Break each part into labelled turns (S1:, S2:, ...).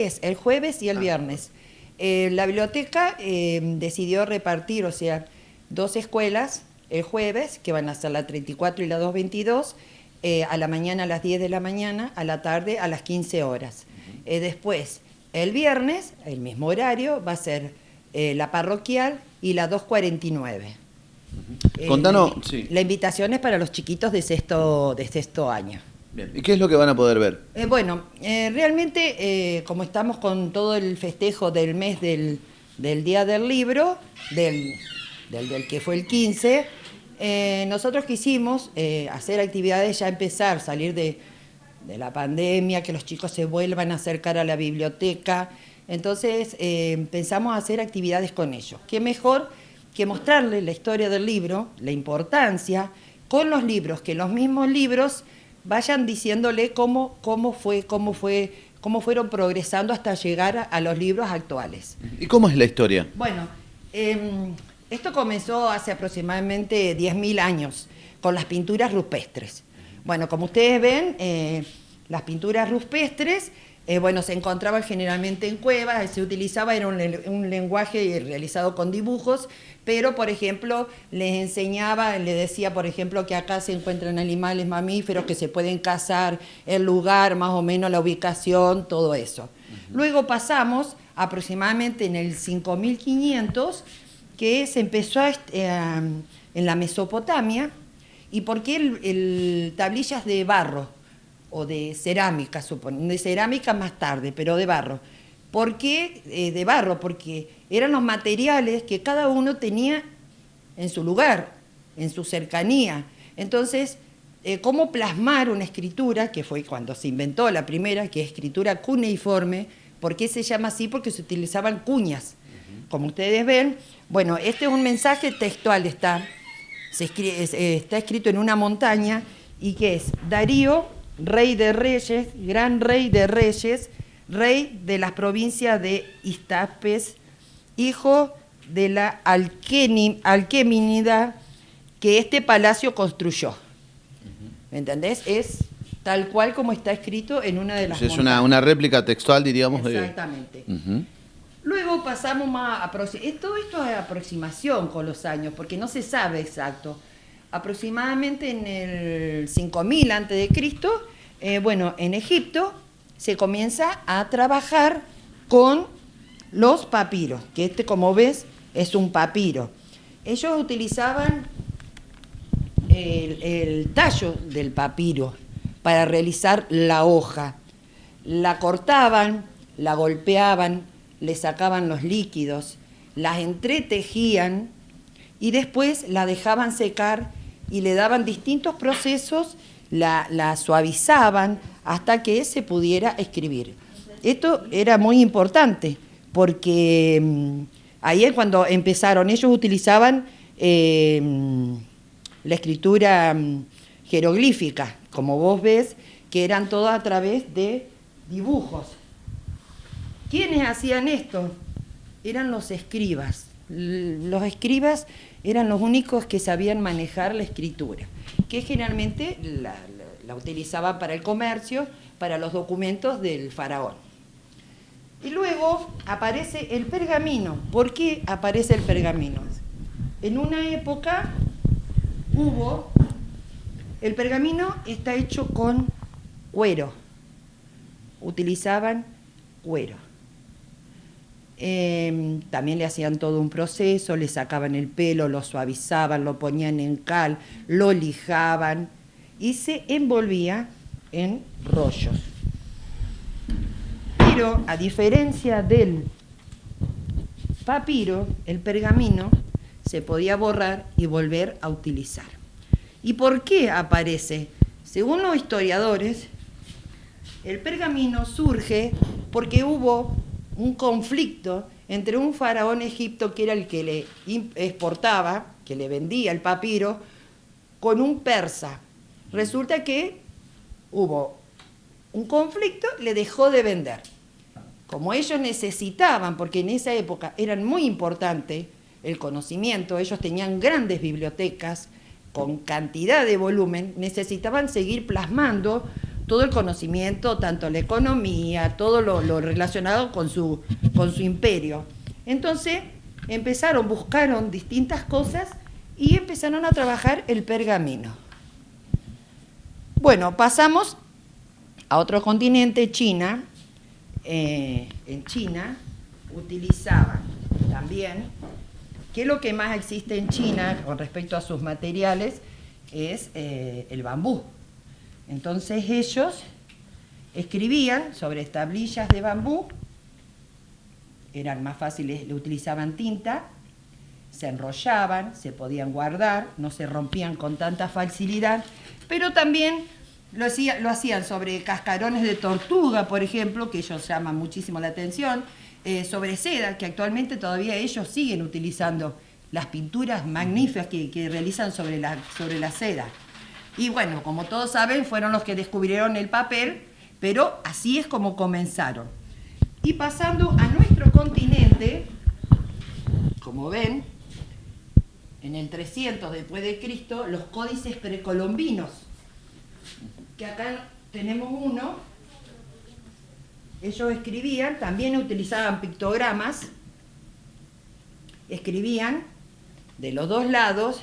S1: Es el jueves y el viernes. La biblioteca decidió repartir, o sea, 2 escuelas el jueves, que van a ser la 34 y la 222, a la mañana a las 10 de la mañana, a la tarde a las 15 horas. Después, el viernes, el mismo horario, va a ser la parroquial y la 249.
S2: Contanos, sí.
S1: La invitación es para los chiquitos de sexto año.
S2: Bien. ¿Y qué es lo que van a poder ver?
S1: Realmente, como estamos con todo el festejo del mes del Día del Libro, del que fue el 15, nosotros quisimos hacer actividades, ya empezar, salir de la pandemia, que los chicos se vuelvan a acercar a la biblioteca. Entonces, pensamos hacer actividades con ellos. ¿Qué mejor que mostrarles la historia del libro, la importancia, con los libros, que los mismos libros vayan diciéndole cómo fueron progresando hasta llegar a los libros actuales.
S2: ¿Y cómo es la historia?
S1: Bueno, esto comenzó hace aproximadamente 10.000 años, con las pinturas rupestres. Bueno, como ustedes ven, las pinturas rupestres, se encontraban generalmente en cuevas, se utilizaba, era un lenguaje realizado con dibujos, pero, por ejemplo, les decía, por ejemplo, que acá se encuentran animales mamíferos que se pueden cazar, el lugar, más o menos la ubicación, todo eso. Luego pasamos aproximadamente en el 5500, que se empezó en la Mesopotamia. ¿Y por qué tablillas de barro o de cerámica, de cerámica más tarde, pero de barro? ¿Por qué de barro? Porque eran los materiales que cada uno tenía en su lugar, en su cercanía. Entonces, ¿cómo plasmar una escritura, que fue cuando se inventó la primera, que es escritura cuneiforme? ¿Por qué se llama así? Porque se utilizaban cuñas. Como ustedes ven, bueno, este es un mensaje textual, está escrito en una montaña, y que es Darío, rey de reyes, gran rey de reyes, rey de las provincias de Histaspes, hijo de la Alquemínida, que este palacio construyó. ¿Me entendés? Es tal cual como está escrito en una de las montañas.
S2: Es una réplica textual, diríamos.
S1: Exactamente. Luego pasamos todo esto es aproximación con los años, porque no se sabe exacto. Aproximadamente en el 5000 a.C., en Egipto se comienza a trabajar con los papiros, que como ves, es un papiro. Ellos utilizaban el tallo del papiro para realizar la hoja. La cortaban, la golpeaban, le sacaban los líquidos, las entretejían y después la dejaban secar y le daban distintos procesos, la suavizaban hasta que se pudiera escribir. Esto era muy importante porque ahí es cuando empezaron. Ellos utilizaban la escritura jeroglífica, como vos ves, que eran todas a través de dibujos. ¿Quiénes hacían esto? Eran los escribas. Los escribas eran los únicos que sabían manejar la escritura, que generalmente la utilizaban para el comercio, para los documentos del faraón. Y luego aparece el pergamino. ¿Por qué aparece el pergamino? En una época el pergamino está hecho con cuero. Utilizaban cuero. También le hacían todo un proceso, le sacaban el pelo, lo suavizaban, lo ponían en cal, lo lijaban y se envolvía en rollos. Pero a diferencia del papiro, el pergamino se podía borrar y volver a utilizar. ¿Y por qué aparece? Según los historiadores, el pergamino surge porque hubo un conflicto entre un faraón egipto, que era el que le exportaba, que le vendía el papiro, con un persa. Resulta que hubo un conflicto, le dejó de vender. Como ellos necesitaban, porque en esa época eran muy importante el conocimiento, ellos tenían grandes bibliotecas con cantidad de volumen, necesitaban seguir plasmando todo el conocimiento, tanto la economía, todo lo relacionado con su imperio. Entonces buscaron distintas cosas y empezaron a trabajar el pergamino. Bueno, pasamos a otro continente, China. En China utilizaban también, que lo que más existe en China con respecto a sus materiales es el bambú. Entonces ellos escribían sobre tablillas de bambú, eran más fáciles, le utilizaban tinta, se enrollaban, se podían guardar, no se rompían con tanta facilidad, pero también lo hacían sobre cascarones de tortuga, por ejemplo, que ellos llaman muchísimo la atención, sobre seda, que actualmente todavía ellos siguen utilizando las pinturas magníficas que realizan sobre la seda. Y bueno, como todos saben, fueron los que descubrieron el papel, pero así es como comenzaron. Y pasando a nuestro continente, como ven, en el 300 después de Cristo, los códices precolombinos, que acá tenemos uno, ellos escribían, también utilizaban pictogramas, escribían de los dos lados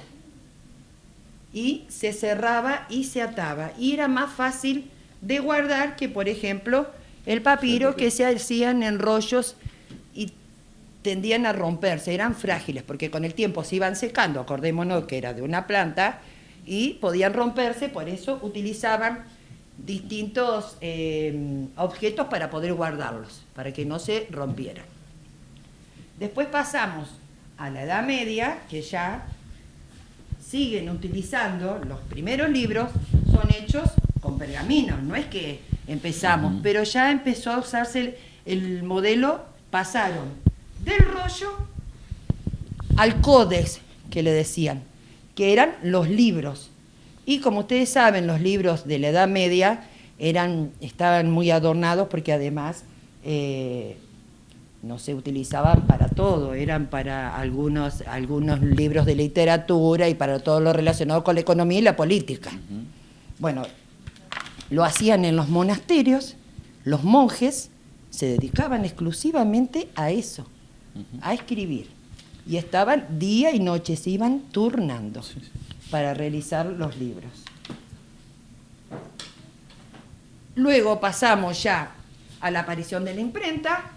S1: y se cerraba y se ataba. Y era más fácil de guardar que, por ejemplo, el papiro, que se hacían en rollos y tendían a romperse, eran frágiles, porque con el tiempo se iban secando, acordémonos que era de una planta, y podían romperse, por eso utilizaban distintos objetos para poder guardarlos, para que no se rompieran. Después pasamos a la Edad Media, que ya siguen utilizando, los primeros libros son hechos con pergaminos, no es que empezamos, pero ya empezó a usarse el modelo, pasaron del rollo al códex, que le decían, que eran los libros. Y como ustedes saben, los libros de la Edad Media estaban muy adornados porque además no se utilizaban para todo, eran para algunos libros de literatura y para todo lo relacionado con la economía y la política. Bueno, lo hacían en los monasterios, los monjes se dedicaban exclusivamente a eso, a escribir. Y estaban día y noche, se iban turnando para realizar los libros. Luego pasamos ya a la aparición de la imprenta,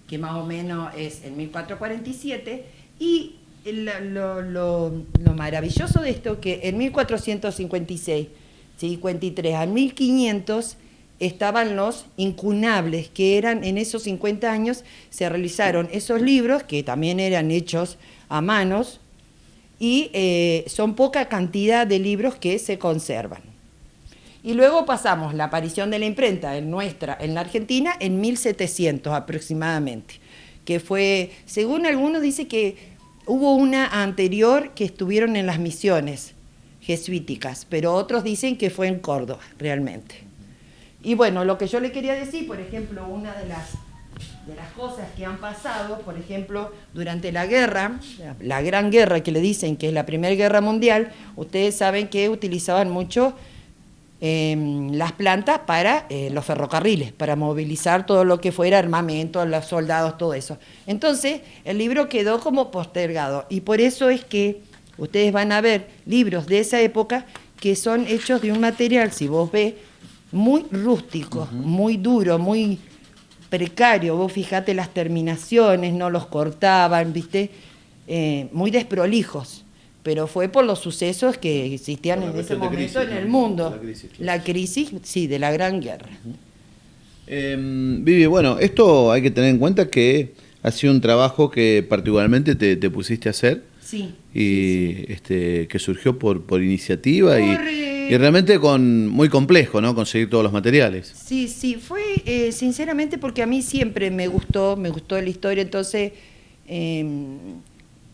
S1: que más o menos es en 1447, y lo maravilloso de esto que en 1456, 53 a 1500 estaban los incunables, que eran en esos 50 años, se realizaron esos libros, que también eran hechos a manos, y son poca cantidad de libros que se conservan. Y luego pasamos la aparición de la imprenta en la Argentina, en 1700 aproximadamente, que fue, según algunos dice que hubo una anterior que estuvieron en las misiones jesuíticas, pero otros dicen que fue en Córdoba, realmente. Y bueno, lo que yo le quería decir, por ejemplo, una de las cosas que han pasado, por ejemplo, durante la guerra, la Gran Guerra que le dicen que es la Primera Guerra Mundial, ustedes saben que utilizaban mucho las plantas para los ferrocarriles, para movilizar todo lo que fuera armamento, los soldados, todo eso. Entonces, el libro quedó como postergado, y por eso es que ustedes van a ver libros de esa época que son hechos de un material, si vos ves, muy rústico, muy duro, muy precario. Vos fijate las terminaciones, no los cortaban, ¿viste? Muy desprolijos. Pero fue por los sucesos que existían en ese momento en el mundo. La crisis, sí, de la Gran Guerra.
S2: Vivi, bueno, esto hay que tener en cuenta que ha sido un trabajo que particularmente te pusiste a hacer.
S1: Sí.
S2: Y sí. Que surgió por iniciativa y realmente muy complejo, ¿no? Conseguir todos los materiales.
S1: Sí, fue sinceramente porque a mí siempre me gustó la historia, entonces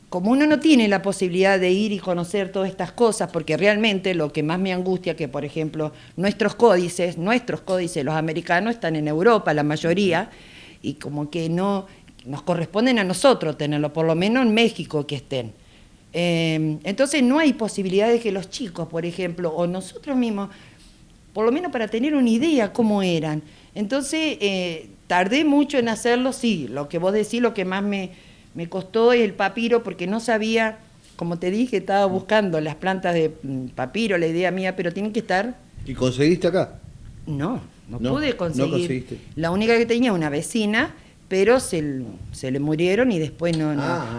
S1: como uno no tiene la posibilidad de ir y conocer todas estas cosas, porque realmente lo que más me angustia que, por ejemplo, nuestros códices, los americanos están en Europa, la mayoría, y como que no nos corresponden a nosotros tenerlo, por lo menos en México que estén. Entonces no hay posibilidad de que los chicos, por ejemplo, o nosotros mismos, por lo menos para tener una idea cómo eran. Entonces, tardé mucho en hacerlo, sí, lo que vos decís, lo que más me costó es el papiro, porque no sabía, como te dije, estaba buscando las plantas de papiro, la idea mía, pero tienen que estar...
S2: ¿Y conseguiste acá?
S1: No
S2: No,
S1: pude conseguir.
S2: no conseguiste.
S1: La única que tenía una vecina, pero se le murieron y después no.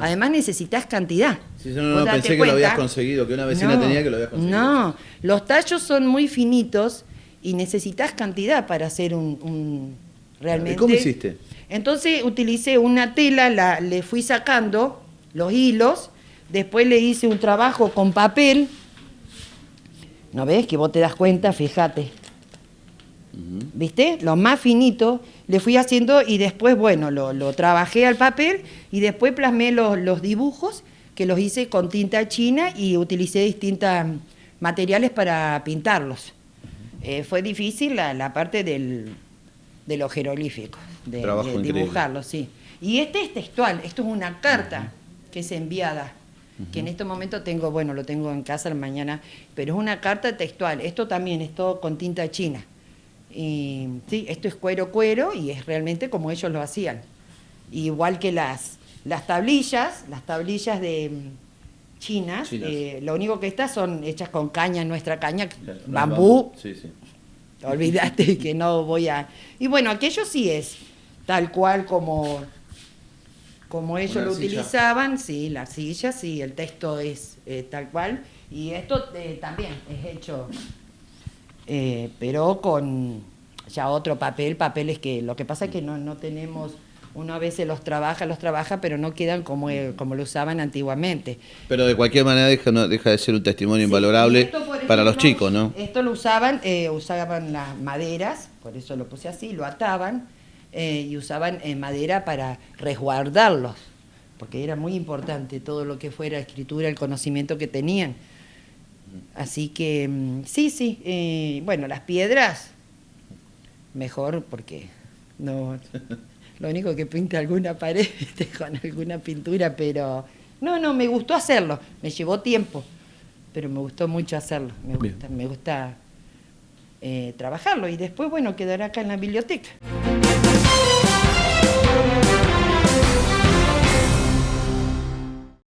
S1: Además necesitas cantidad.
S2: Sí, no, pensé que lo habías conseguido, que una vecina tenía que lo habías conseguido.
S1: No, los tallos son muy finitos y necesitas cantidad para hacer un realmente.
S2: ¿Y cómo hiciste?
S1: Entonces utilicé una tela, le fui sacando los hilos, después le hice un trabajo con papel. ¿No ves? Que vos te das cuenta, fíjate. ¿Viste? Lo más finito le fui haciendo y después, bueno, lo trabajé al papel y después plasmé los dibujos que los hice con tinta china y utilicé distintos materiales para pintarlos. Fue difícil la parte de los jeroglíficos, de dibujarlos, sí. Y este es textual, esto es una carta que es enviada, que en este momento tengo, bueno, lo tengo en casa mañana, pero es una carta textual. Esto también es todo con tinta china. Y sí, esto es cuero y es realmente como ellos lo hacían. Igual que las tablillas de chinas, lo único que estas son hechas con caña, nuestra caña, bambú.
S2: Sí, sí.
S1: Olvídate que no voy a... Y bueno, aquello sí es tal cual como ellos lo utilizaban, sí, la silla, sí, el texto es tal cual. Y esto también es hecho... pero con ya otro papeles que lo que pasa es que no tenemos, uno a veces los trabaja, pero no quedan como lo usaban antiguamente.
S2: Pero de cualquier manera deja de ser un testimonio invalorable para los chicos, ¿no?
S1: Esto lo usaban las maderas, por eso lo puse así, lo ataban y usaban madera para resguardarlos, porque era muy importante todo lo que fuera escritura, el conocimiento que tenían. Así que sí, bueno, las piedras, mejor porque no, lo único que pinta alguna pared con alguna pintura, pero no, me gustó hacerlo, me llevó tiempo, pero me gustó mucho hacerlo, me gusta trabajarlo y después, bueno, quedará acá en la biblioteca.